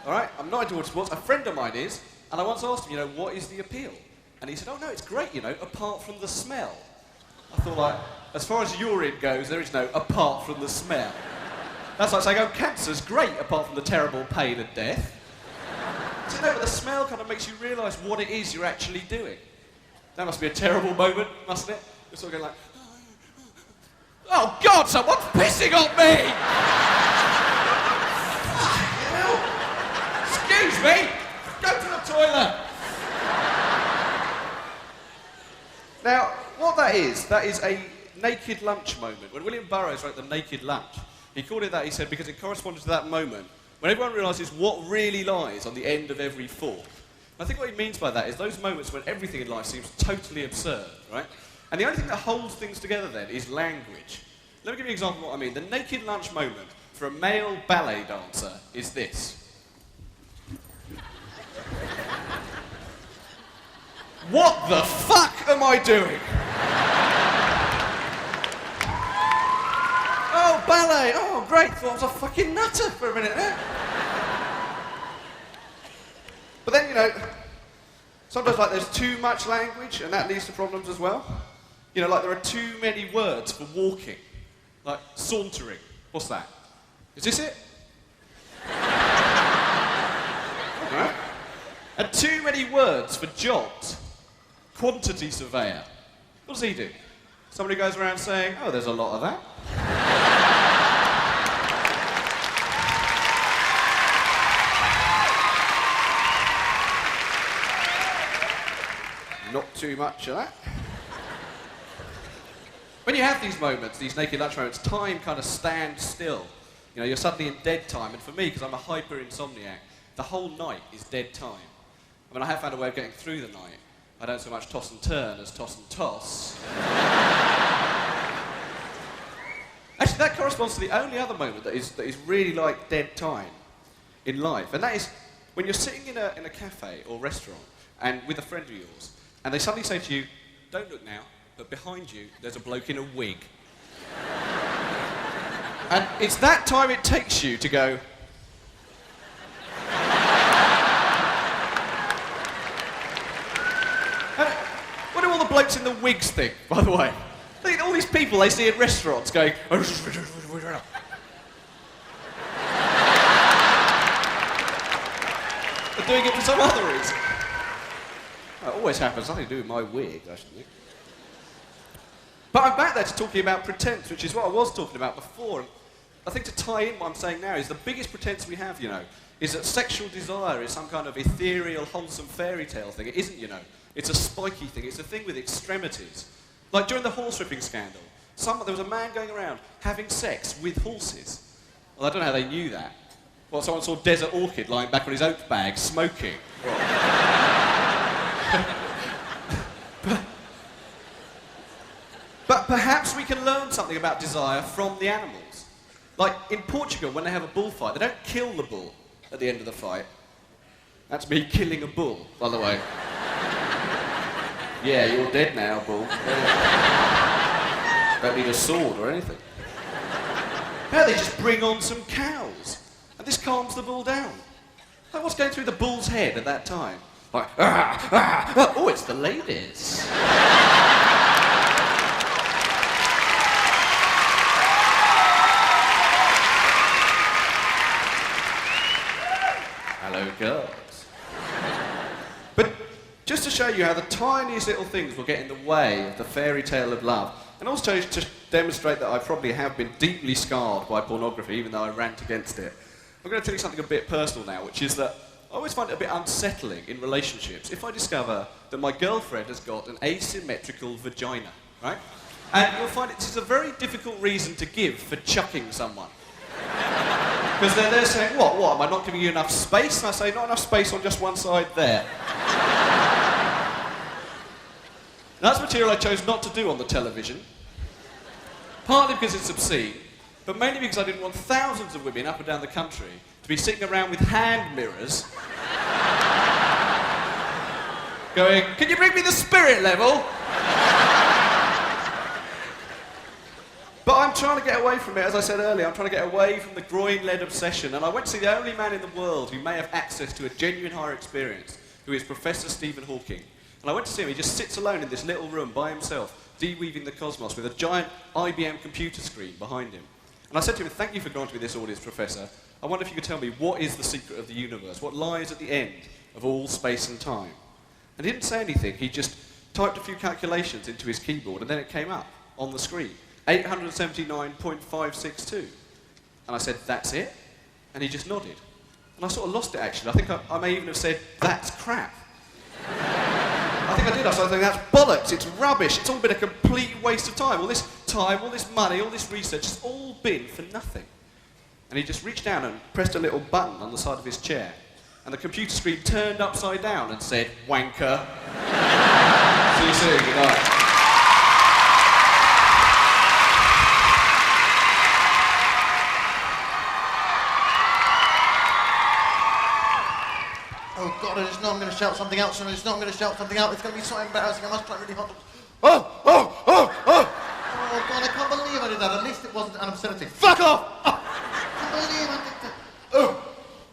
All right, I'm not into water sports. A friend of mine is, and I once asked him, you know, what is the appeal? And he said, oh no, it's great, you know, apart from the smell. I thought, like, as far as urine goes, there is no apart from the smell. That's like saying, oh, cancer's great apart from the terrible pain and death. So no, but the smell kind of makes you realise what it is you're actually doing. That must be a terrible moment, mustn't it? You're sort of going like, oh God, someone's pissing on me! Excuse me, go to the toilet. Now, what that is a naked lunch moment. When William Burroughs wrote The Naked Lunch, he called it that, he said, because it corresponded to that moment when everyone realises what really lies on the end of every fork. And I think what he means by that is those moments when everything in life seems totally absurd, right? And the only thing that holds things together then is language. Let me give you an example of what I mean. The naked lunch moment for a male ballet dancer is this. What the fuck am I doing? Oh, ballet. Oh, great. Thought I was a fucking nutter for a minute there. But then, you know, sometimes like there's too much language and that leads to problems as well. You know, like there are too many words for walking. Like sauntering. What's that? Is this it? Right. And too many words for jobs. quantity surveyor. What does he do? Somebody goes around saying, oh, there's a lot of that. Not too much of that. When you have these moments, these naked lunch moments, time kind of stands still. You know, you're suddenly in dead time, and for me, because I'm a hyper-insomniac, the whole night is dead time. I mean, I have found a way of getting through the night. I don't so much toss and turn as toss and toss. Actually, that corresponds to the only other moment that is really like dead time in life, and that is when you're sitting in a cafe or restaurant and with a friend of yours, and they suddenly say to you, don't look now, but behind you there's a bloke in a wig. And it's that time it takes you to go, what do all the blokes in the wigs think, by the way? Think all these people they see in restaurants going, they're doing it for some other reason. It always happens, nothing to do with my wig, I should think. But I'm back there to talking about pretense, which is what I was talking about before. And I think to tie in what I'm saying now is the biggest pretense we have, you know, is that sexual desire is some kind of ethereal, wholesome fairy tale thing. It isn't, you know. It's a spiky thing. It's a thing with extremities. Like during the horse whipping scandal, there was a man going around having sex with horses. Well, I don't know how they knew that. Well, someone saw Desert Orchid lying back on his oat bag, smoking. But perhaps we can learn something about desire from the animals. Like in Portugal, when they have a bullfight, they don't kill the bull at the end of the fight. That's me killing a bull, by the way. Yeah, you're dead now, bull. Don't need a sword or anything. Now they just bring on some cows, and this calms the bull down. Like, what's going through the bull's head at that time? Like, oh, it's the ladies. Hello, girls. But just to show you how the tiniest little things will get in the way of the fairy tale of love, and also to demonstrate that I probably have been deeply scarred by pornography, even though I rant against it, I'm going to tell you something a bit personal now, which is that I always find it a bit unsettling in relationships if I discover that my girlfriend has got an asymmetrical vagina, right? And you'll find it's a very difficult reason to give for chucking someone. Because they're saying, what, am I not giving you enough space? And I say, not enough space on just one side there. That's material I chose not to do on the television. Partly because it's obscene, but mainly because I didn't want thousands of women up and down the country to be sitting around with hand mirrors going, can you bring me the spirit level? But I'm trying to get away from it, as I said earlier, I'm trying to get away from the groin-led obsession, and I went to see the only man in the world who may have access to a genuine higher experience, who is Professor Stephen Hawking. And I went to see him, he just sits alone in this little room by himself, de-weaving the cosmos with a giant IBM computer screen behind him. And I said to him, thank you for granting me this audience, Professor. I wonder if you could tell me what is the secret of the universe, what lies at the end of all space and time. And he didn't say anything, he just typed a few calculations into his keyboard, and then it came up on the screen. 879.562. And I said, that's it? And he just nodded. And I sort of lost it, actually. I think I may even have said, that's crap. I think I did. I was thinking, that's bollocks, it's rubbish, it's all been a complete waste of time. All this time, all this money, all this research, it's all been for nothing. And he just reached down and pressed a little button on the side of his chair. And the computer screen turned upside down and said, wanker. See you soon, good night. Oh God, I just know I'm going to shout something out soon. I just know I'm going to shout something out. It's going to be so embarrassing. I must try really hard to... Oh God, I can't believe I did that. At least it wasn't an obscenity. Fuck off! Oh, I can't believe I did that. Oh!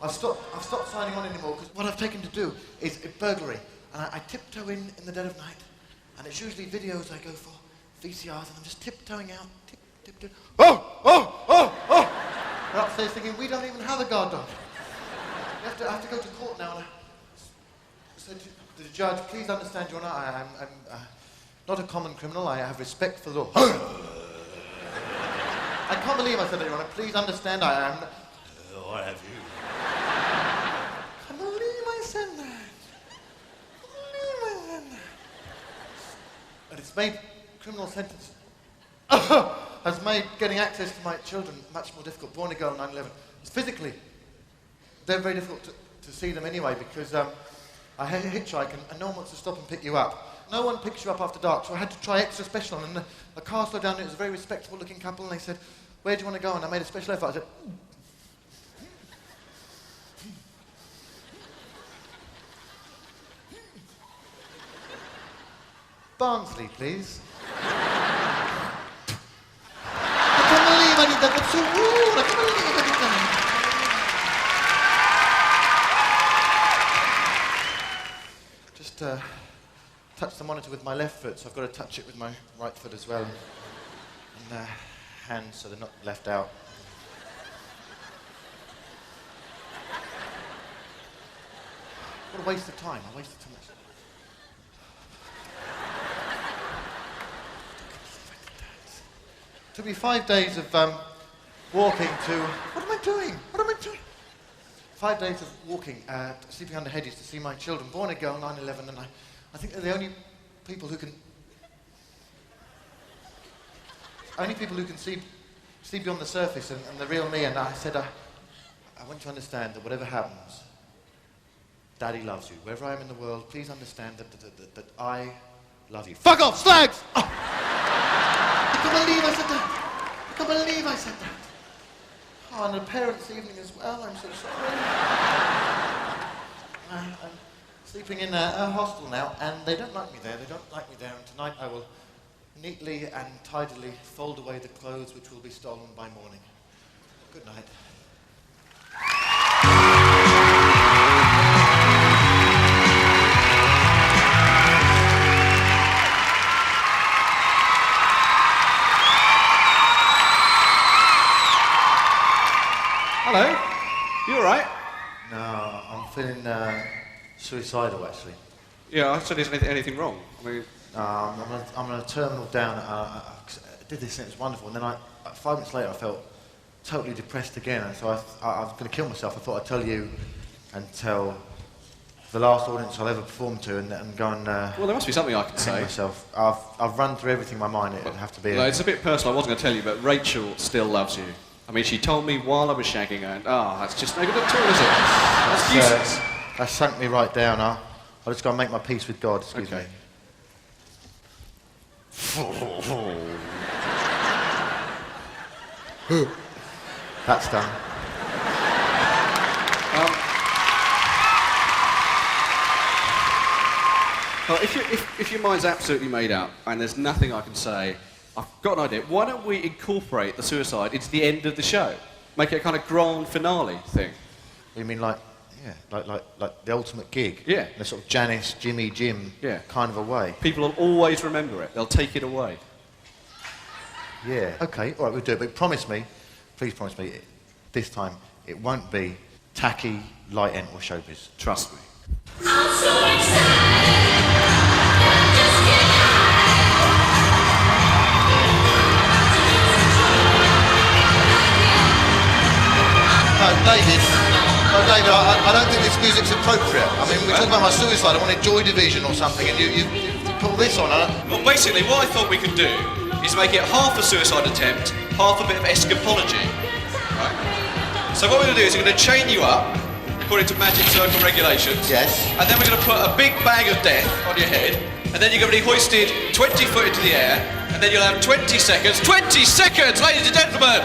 I've stopped signing on anymore because what I've taken to do is a burglary. And I tiptoe in the dead of night. And it's usually videos I go for, VCRs, and I'm just tiptoeing out. Tiptoe. Oh! They're upstairs thinking, we don't even have a guard dog. I have to go to court now, and I said, The judge, please understand, Your Honour, I'm not a common criminal. I have respect for the law. I can't believe I said that, Your Honour. Please understand, I am... What have you? I can't believe I said that. And it's made criminal sentence... has made getting access to my children much more difficult. Born a girl on 9/11. It's physically, they're very difficult to see them anyway because I hitchhike and no one wants to stop and pick you up. No one picks you up after dark, so I had to try extra special. And the car slowed down, and it was a very respectable looking couple, and they said, "Where do you want to go?" And I made a special effort. I said, "Barnsley, please." I can't believe I did that. That's so rude. I can't believe I did that. Just touch the monitor with my left foot, so I've got to touch it with my right foot as well. And hands, so they're not left out. What a waste of time. I wasted too much. Took me 5 days of walking to... What am I doing? 5 days of walking, sleeping under hedges to see my children. Born a girl, 9/11, and I think they're the only people who can... see beyond the surface and the real me. And I said, I want you to understand that whatever happens, Daddy loves you. Wherever I am in the world, please understand that I love you. Fuck off, slags! Oh. I can't believe I said that. Oh, and a parents' evening as well. I'm so sorry. I'm sleeping in a hostel now, and they don't like me there. And tonight I will neatly and tidily fold away the clothes which will be stolen by morning. Good night. Hello? You alright? No, I'm feeling suicidal, actually. Yeah, I said, isn't anything wrong? I mean... I'm on a terminal down. I did this and it was wonderful. And then 5 minutes later, I felt totally depressed again. And so I was going to kill myself. I thought I'd tell you and tell the last audience I'll ever perform to and go and... well, there must be something I can say. Myself. I've run through everything in my mind. It'd have to be... Well, it's a bit personal. I wasn't going to tell you, but Rachel still loves you. I mean, she told me while I was shagging her, and that's just no good at all, is it? That's useless. That sunk me right down. I'll just go and make my peace with God, excuse me. That's done. Well, if your mind's absolutely made up and there's nothing I can say, I've got an idea. Why don't we incorporate the suicide into the end of the show? Make it a kind of grand finale thing. You mean like the ultimate gig? Yeah. In a sort of Janice, Jimmy, Jim kind of a way. People will always remember it. They'll take it away. Yeah. Okay, all right, we'll do it. But please promise me, this time it won't be tacky, light end or showbiz. Trust me. I'm so excited. Just get David, I don't think this music's appropriate. I mean, we're talking about my suicide. I wanted Joy Division or something, and you put this on. Well, basically, what I thought we could do is make it half a suicide attempt, half a bit of escapology. Right? So what we're going to do is we're going to chain you up, according to magic circle regulations. Yes. And then we're going to put a big bag of death on your head, and then you're going to be hoisted 20 foot into the air, and then you'll have 20 seconds. 20 seconds, ladies and gentlemen!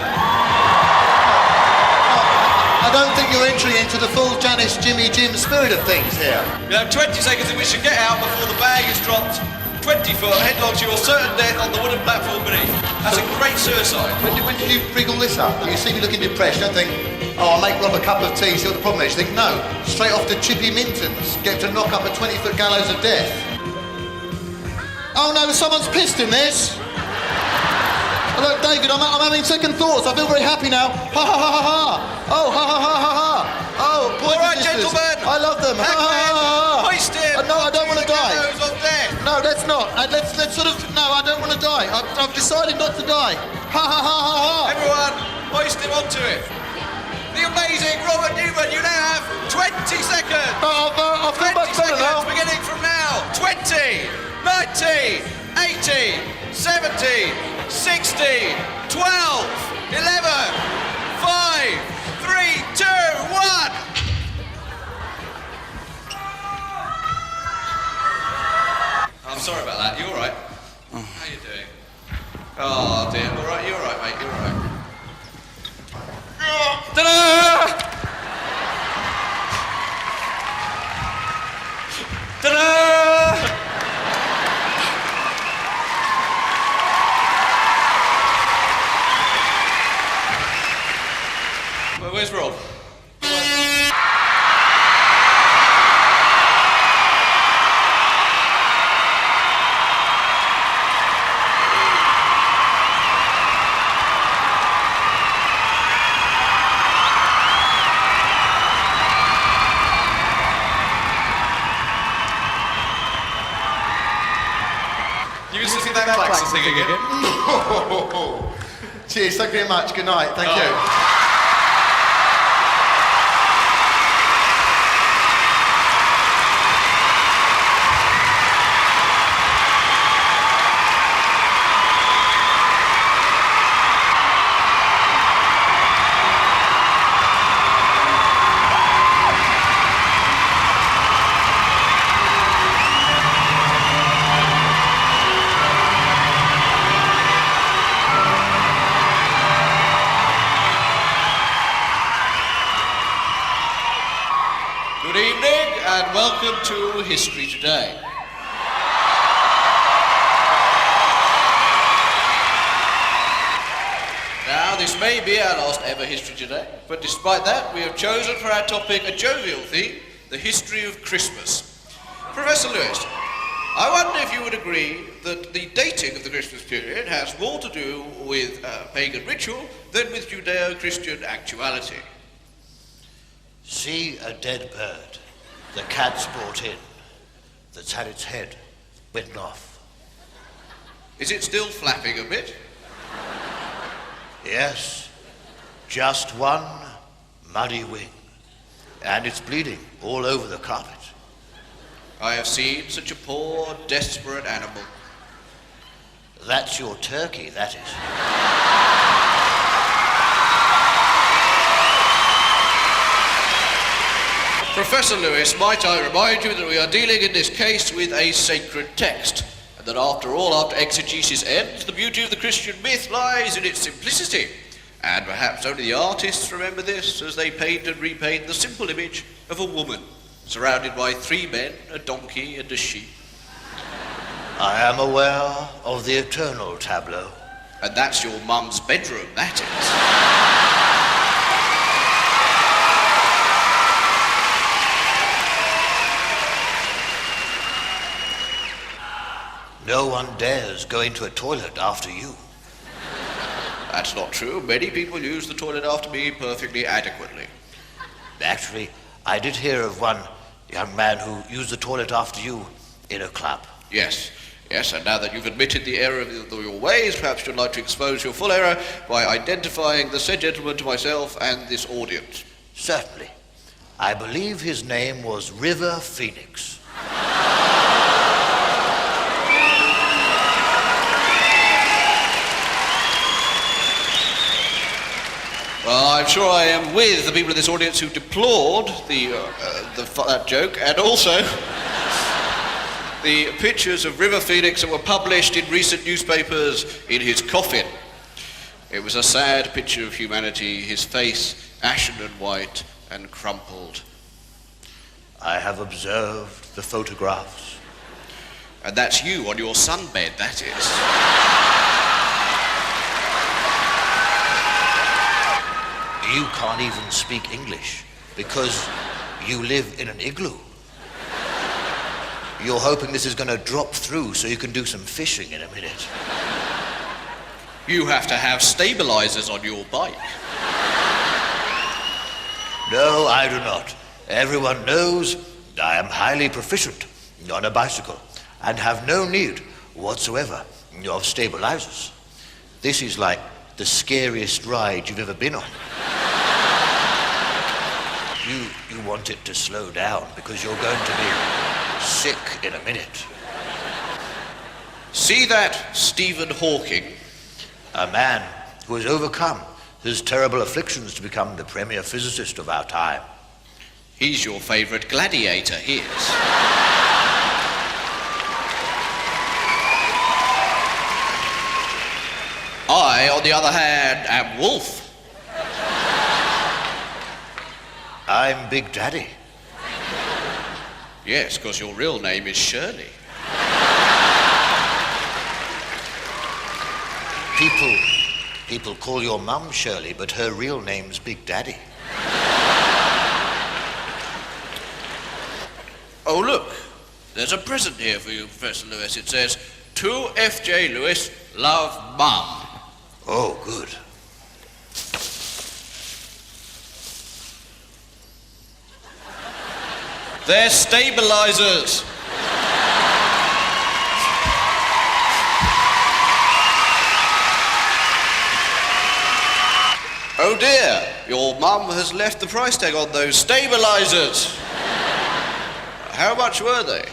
I don't think you're entering into the full Janice, Jimmy, Jim spirit of things here. You have 20 seconds in which to get out before the bag is dropped 20 foot headlong to your certain death on the wooden platform beneath. That's a great suicide. When did you rig all this up? You see me looking depressed, don't think, oh, I'll make Rob a cup of tea, see what the problem is. You think, no, straight off to Chippy Minton's, get to knock up a 20-foot gallows of death. Oh no, someone's pissed in this. Look, David, I'm having second thoughts. I feel very happy now. Ha ha ha ha ha. Oh, ha ha ha ha ha. Oh, poison All right, sisters. gentlemen. I love them. Ha ha ha ha. Hoist him. No, I don't want to die. Gallows of death. No, let's not. Let's sort of. No, I don't want to die. I've decided not to die. Ha ha ha ha ha. Everyone, hoist him onto it. The amazing Robert Newman, you now have 20 seconds. I feel 20 much better seconds now. beginning from now. 20, 19, 18, 17, 16, 12, 11, 5, 3, 2, 1. I'm sorry about that. You all right? How you doing? Oh dear. All right. You all right, mate? You all right? Ta-da! Ta-da! Where's Rob? You used to see that Klaxon thing again? Cheers, thank you very much. Good night, thank you. Good evening and welcome to History Today. Now, this may be our last ever History Today, but despite that, we have chosen for our topic a jovial theme, the history of Christmas. Professor Lewis, I wonder if you would agree that the dating of the Christmas period has more to do with pagan ritual than with Judeo-Christian actuality. See a dead bird the cat's brought in that's had its head bitten off. Is it still flapping a bit? Yes, just one muddy wing. And it's bleeding all over the carpet. I have seen such a poor, desperate animal. That's your turkey, that is. Professor Lewis, might I remind you that we are dealing in this case with a sacred text, and that after all, after exegesis ends, the beauty of the Christian myth lies in its simplicity. And perhaps only the artists remember this as they paint and repaint the simple image of a woman, surrounded by 3 men, a donkey and a sheep. I am aware of the eternal tableau. And that's your mum's bedroom, that is. No one dares go into a toilet after you. That's not true. Many people use the toilet after me perfectly adequately. Actually, I did hear of one young man who used the toilet after you in a club. Yes, and now that you've admitted the error of your ways, perhaps you'd like to expose your full error by identifying the said gentleman to myself and this audience. Certainly. I believe his name was River Phoenix. Well, I'm sure I am with the people in this audience who deplored that joke, and also the pictures of River Phoenix that were published in recent newspapers in his coffin. It was a sad picture of humanity, his face ashen and white and crumpled. I have observed the photographs. And that's you on your sunbed, that is. You can't even speak English because you live in an igloo. You're hoping this is going to drop through so you can do some fishing in a minute. You have to have stabilizers on your bike. No, I do not. Everyone knows I am highly proficient on a bicycle and have no need whatsoever of stabilizers. This is like the scariest ride you've ever been on. You want it to slow down because you're going to be sick in a minute. See that Stephen Hawking? A man who has overcome his terrible afflictions to become the premier physicist of our time. He's your favourite gladiator, he is. I, on the other hand, am Wolf. I'm Big Daddy. Yes, because your real name is Shirley. People call your mum Shirley, but her real name's Big Daddy. Oh, look. There's a present here for you, Professor Lewis. It says, to F.J. Lewis, love, Mum. Oh, good. They're stabilizers. Oh dear, your mum has left the price tag on those stabilizers. How much were they?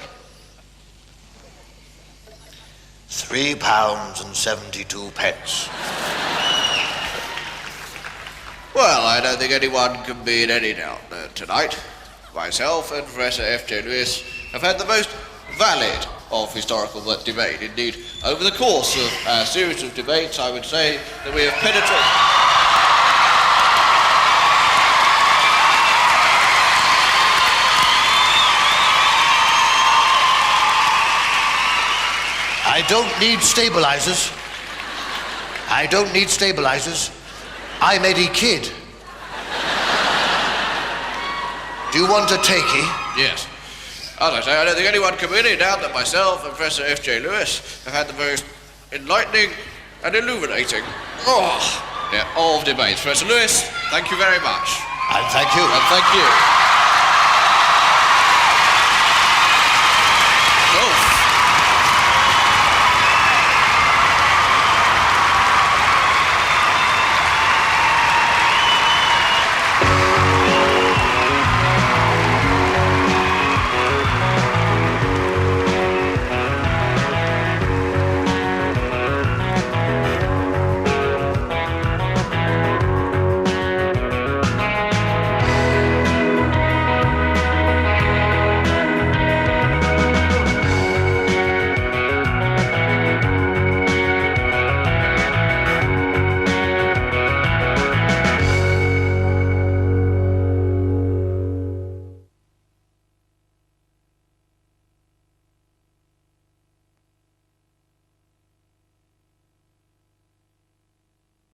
£3.72. Well, I don't think anyone can be in any doubt tonight. Myself and Professor F.J. Lewis have had the most valid of historical debate. Indeed, over the course of our series of debates, I would say that we have penetrated... I don't need stabilizers. I don't need stabilizers. I'm Eddie Kidd. Do you want a takey? Yes. As I say, I don't think anyone can be in any doubt that myself and Professor F.J. Lewis have had the most enlightening and illuminating of debates. Professor Lewis, thank you very much. And thank you. And thank you.